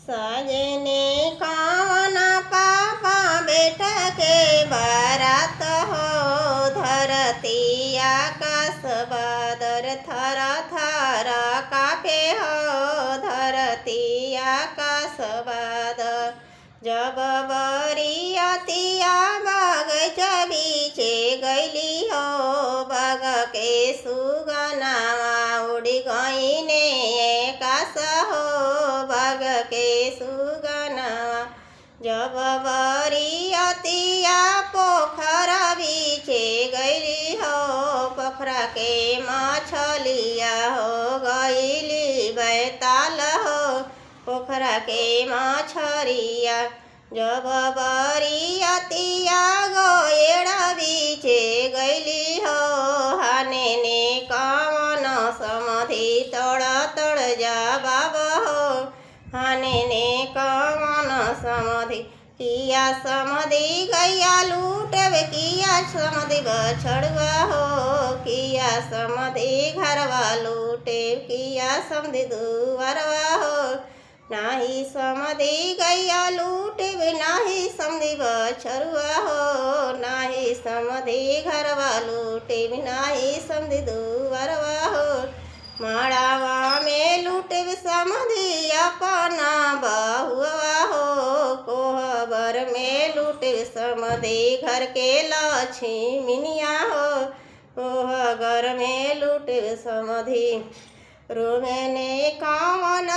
सजने कौन पापा बैठके बारात हो धरती आकाश बादर थर थर कापे हो धरती आकाश बादर जब बरियतिया बगैचा बीचे गैली हो बग के सुगनावा उड़ी गईने कास हो बग के सुगनावा जब बरियतिया पोखर बीचे गैली हो पोखरा के मछलिया हो गईली बैताल हो पोखरा के मछरिया जब बरियतिया गोएड़ा बीचे गैली हो हाने ने कवन समधि तड़ तड़ जा बाबा हो हाने ने कवन समधि किया समधि गैया लूटवे किया समधि बछड़वा हो किया समधि घरवा लूटे किया समधि दुवरवा हो नाही समधि गैया लूटे नाही समधि बछरुआ हो नाही समधि घरवा लूटे नाही समधि दुवरवा हो माड़ावा में लूटे समधि अपना बहुआ हो कोहबर में लूटे समधि घर के लक्ष्मीनिया हो कोहबर में लूटे समधि रोमने कौन